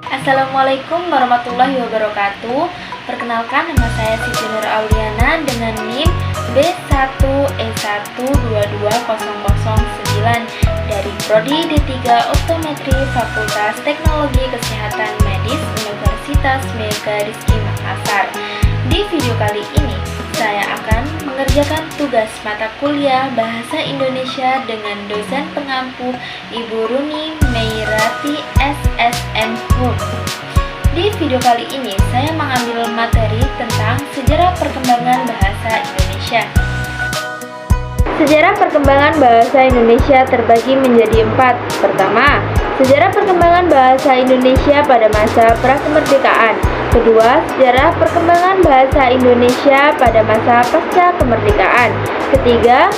Assalamualaikum warahmatullahi wabarakatuh. Perkenalkan, nama saya Siti Nur Auliana dengan NIM B1E1220009 dari Prodi D3 Optometri Fakultas Teknologi Kesehatan Medis Universitas Mega Rizky Makassar. Di video kali ini, saya akan mengerjakan tugas mata kuliah Bahasa Indonesia dengan dosen pengampu Ibu Runi Meirati SSM Hum. Di video kali ini, saya mengambil materi tentang sejarah perkembangan bahasa Indonesia. Sejarah perkembangan bahasa Indonesia terbagi menjadi 4. Pertama, sejarah perkembangan bahasa Indonesia pada masa prakemerdekaan. Kedua, sejarah perkembangan bahasa Indonesia pada masa pasca kemerdekaan. Ketiga,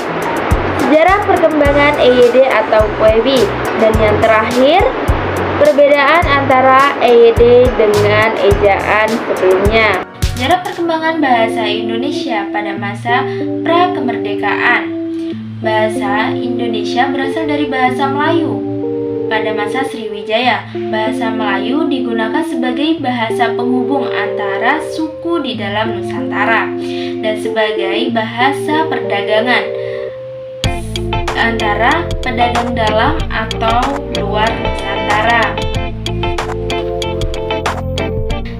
sejarah perkembangan EYD atau POEBI. Dan yang terakhir, perbedaan antara EYD dengan ejaan sebelumnya. Sejarah perkembangan bahasa Indonesia pada masa prakemerdekaan. Bahasa Indonesia berasal dari bahasa Melayu. Pada masa Sriwijaya, bahasa Melayu digunakan sebagai bahasa penghubung antara suku di dalam Nusantara dan sebagai bahasa perdagangan antara pedagang dalam atau luar Nusantara.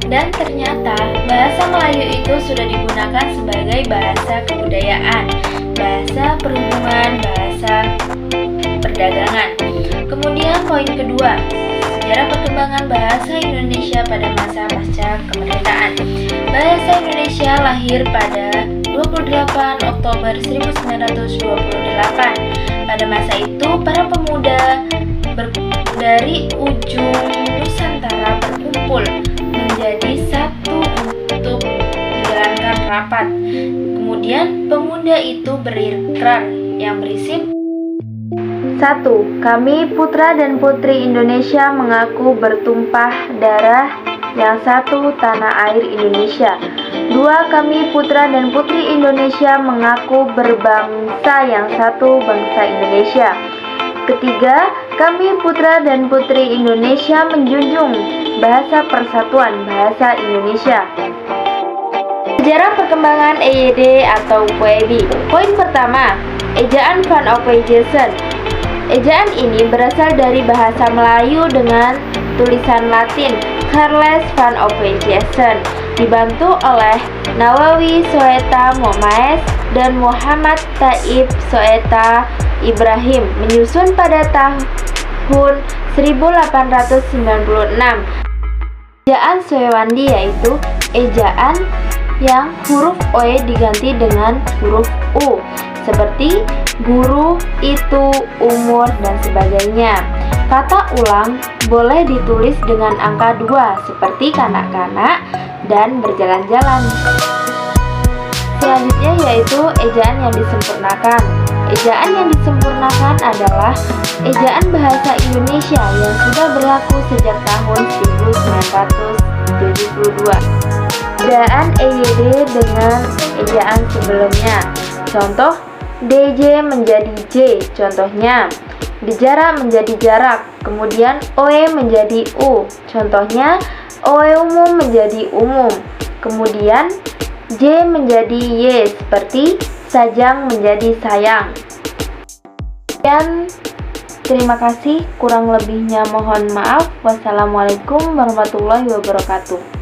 Dan ternyata bahasa Melayu itu sudah digunakan sebagai bahasa kebudayaan, bahasa perhubungan, bahasa perdagangan. Kemudian poin kedua, sejarah perkembangan bahasa Indonesia pada masa pasca kemerdekaan. Bahasa Indonesia lahir pada 28 Oktober 1928. Pada masa itu, para pemuda dari ujung Nusantara berkumpul menjadi satu untuk menjalankan rapat. Kemudian pemuda itu berikrar yang berisi: 1. Kami putra dan putri Indonesia mengaku bertumpah darah. Yang 1. Tanah air Indonesia. 2. Kami putra dan putri Indonesia mengaku berbangsa. Yang 1. Bangsa Indonesia. Ketiga, kami putra dan putri Indonesia menjunjung bahasa persatuan bahasa Indonesia. Sejarah perkembangan EYD atau POEBI. Poin pertama, ejaan Van Opheijsen. Ejaan ini berasal dari bahasa Melayu dengan tulisan Latin Charles Van Opheijsen, dibantu oleh Nawawi Soeta Momaes dan Muhammad Taib Soeta Ibrahim, menyusun pada tahun 1896. Ejaan Soewandi yaitu ejaan yang huruf OE diganti dengan huruf U, seperti guru, itu, umur, dan sebagainya. Kata ulang boleh ditulis dengan angka 2, seperti kanak-kanak dan berjalan-jalan. Selanjutnya yaitu ejaan yang disempurnakan. Ejaan yang disempurnakan adalah ejaan bahasa Indonesia yang sudah berlaku sejak tahun 1972. Ejaan EYD dengan ejaan sebelumnya. Contoh, DJ menjadi J. Contohnya, Dejara menjadi jarak. Kemudian OE menjadi U. Contohnya, OE umum menjadi umum. Kemudian J menjadi Y, seperti Sajang menjadi sayang. Dan terima kasih, kurang lebihnya mohon maaf. Wassalamualaikum warahmatullahi wabarakatuh.